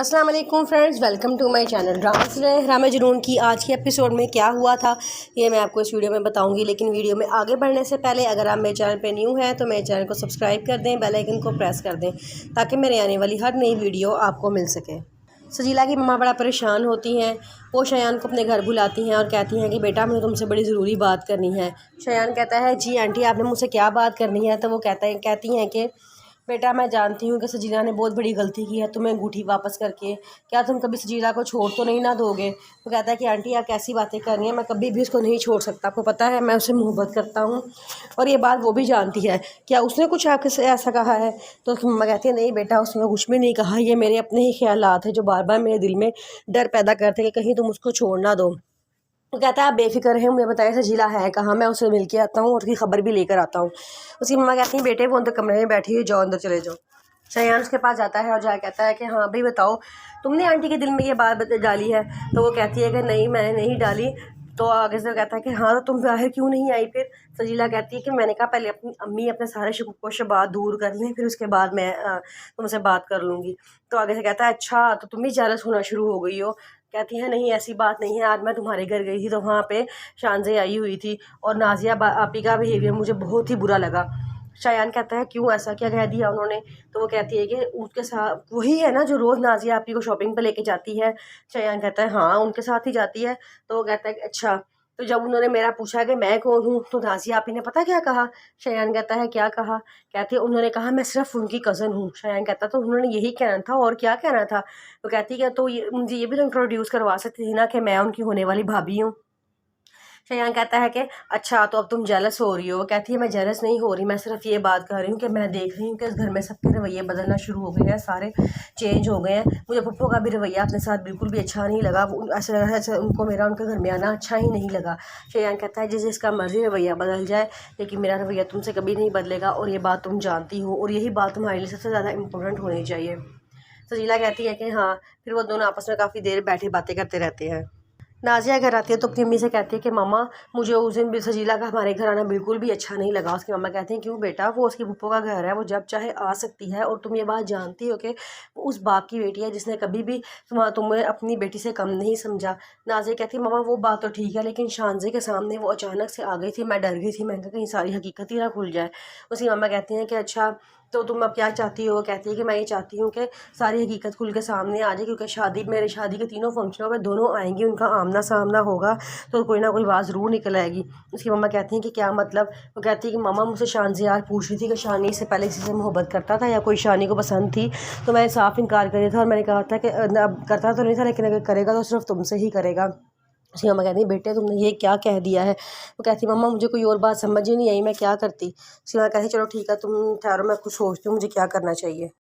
अस्सलाम वालेकुम friends, welcome to my channel drama Junoon की आज के एपिसोड में क्या हुआ था ये मैं आपको इस वीडियो में बताऊंगी। लेकिन वीडियो में आगे बढ़ने से पहले अगर आप मेरे चैनल पे न्यू हैं तो मेरे चैनल को सब्सक्राइब कर दें, बेल आइकन को प्रेस कर दें ताकि मेरे आने वाली हर नई वीडियो आपको मिल सके। सजीला की मम्मा बड़ा परेशान होती हैं। वो शयान को अपने घर बुलाती हैं और कहती हैं कि बेटा मुझे तुमसे बड़ी ज़रूरी बात करनी है। शयान कहता है जी आंटी आपने मुझसे क्या बात करनी है। तो वो कहती हैं कि बेटा मैं जानती हूँ कि सजीला ने बहुत बड़ी गलती की है तुम्हें अंगूठी वापस करके, क्या तुम कभी सजीला को छोड़ तो नहीं ना दोगे। वो कहता है कि आंटी आप कैसी बातें कर रही हैं, मैं कभी भी उसको नहीं छोड़ सकता, आपको पता है मैं उससे मोहब्बत करता हूँ और ये बात वो भी जानती है, क्या उसने कुछ आपसे ऐसा कहा है। तो उसकी मम्मा कहती है नहीं बेटा उसने कुछ भी नहीं कहा, ये मेरे अपने ही ख्यालात हैं जो बार बार मेरे दिल में डर पैदा करते हैं कि कहीं तुम उसको छोड़ ना दो। वो कहता है आप बेफिक्र हैं, मुझे बताया सजीला है कहाँ, मैं उससे मिल के आता हूँ और उसकी खबर भी लेकर आता हूँ। उसकी मम्मा कहती है बेटे वो अंदर कमरे में बैठी हुई, जाओ अंदर चले जाओ। शयान उसके पास जाता है और जा कहता है कि हाँ भाई बताओ तुमने आंटी के दिल में ये बात डाली है। तो वो कहती है कि नहीं मैंने नहीं डाली। तो आगे से कहता है कि हाँ तो तुम बाहर क्यों नहीं आई फिर। सजीला कहती है कि मैंने कहा पहले अपनी अम्मी अपने सारे शुक्र शबात दूर कर लें फिर उसके बाद मैं तुमसे बात कर लूँगी। तो आगे से कहता है अच्छा तो तुम भी जेलस होना शुरू हो गई हो। कहती है नहीं ऐसी बात नहीं है, आज मैं तुम्हारे घर गई थी तो वहाँ पे शानज़े आई हुई थी और नाजिया आपी का बिहेवियर मुझे बहुत ही बुरा लगा। शायान कहता है क्यों ऐसा क्या कह दिया उन्होंने। तो वो कहती है कि उसके साथ वही है ना जो रोज़ नाजिया आपी को शॉपिंग पे लेके जाती है। शायान कहता है हाँ उनके साथ ही जाती है। तो वो कहता है कि अच्छा। तो जब उन्होंने मेरा पूछा कि मैं कौन हूँ तो नाजिया आपी ने पता क्या कहा। शायान कहता है क्या कहा। कहती है उन्होंने कहा मैं सिर्फ उनकी कज़न हूँ। शायान कहता तो उन्होंने यही कहना था और क्या कहना था। तो कहती है तो ये मुझे ये भी तो इंट्रोड्यूस करवा सकती थी ना कि मैं उनकी होने वाली भाभी हूँ। शयान कहता है कि अच्छा तो अब तुम जेलस हो रही हो। वो कहती है मैं जेलस नहीं हो रही, मैं सिर्फ ये बात कर रही हूँ कि मैं देख रही हूँ कि इस घर में सबके रवैये बदलना शुरू हो गए हैं, सारे चेंज हो गए हैं। मुझे पप्पू का भी रवैया अपने साथ बिल्कुल भी अच्छा नहीं लगा, ऐसा लगा ऐसा उनको मेरा उनके घर में आना अच्छा ही नहीं लगा। शयान कहता है जिसका मर्जी रवैया बदल जाए लेकिन मेरा रवैया तुमसे कभी नहीं बदलेगा और ये बात तुम जानती हो और यही बात तुम्हारे लिए सबसे ज़्यादा इंपॉर्टेंट होनी चाहिए। सजीला कहती है कि हाँ। फिर वो दोनों आपस में काफ़ी देर बैठे बातें करते रहते हैं। नाजिया घर आती है तो अपनी अम्मी से कहती है कि मामा मुझे उस दिन भी सजीला का हमारे घर आना बिल्कुल भी अच्छा नहीं लगा। उसकी मम्मा कहती हैं क्यों बेटा, वो उसकी फूफो का घर है, वो जब चाहे आ सकती है और तुम ये बात जानती हो कि वो उस बाप की बेटी है जिसने कभी भी तुम्हें अपनी बेटी से कम नहीं समझा। नाजिया कहती है मामा वो बात तो ठीक है लेकिन शानजे के सामने वो अचानक से आ गई थी, मैं डर गई थी, मैं कहीं सारी हकीकत ही ना खुल जाए। उसकी मम्मा कहती हैं कि अच्छा तो तुम अब क्या चाहती हो। कहती है कि मैं ये चाहती हूँ कि सारी हकीकत खुल के सामने आ जाए क्योंकि मेरे शादी के तीनों फंक्शनों में दोनों आएंगी, उनका आमना सामना होगा तो कोई ना कोई बात ज़रूर निकल आएगी। उसकी मम्मा कहती हैं कि क्या मतलब। वो कहती है कि मामा मुझसे शान यार पूछ रही थी कि शानी इससे पहले किसी से मोहब्बत करता था या कोई शानी को पसंद थी। तो मैंने साफ इनकार कर दिया था और मैंने कहा था कि अब करता तो नहीं था लेकिन अगर करेगा तो सिर्फ तुमसे ही करेगा। उसकी मम्मा कहती है बेटे तुमने ये क्या कह दिया है। वो कहती मम्मा मुझे कोई और बात समझ ही नहीं आई, मैं क्या करती। उसकी मम्मा कहती चलो ठीक है तुम ठहरो मैं कुछ सोचती हूँ मुझे क्या करना चाहिए।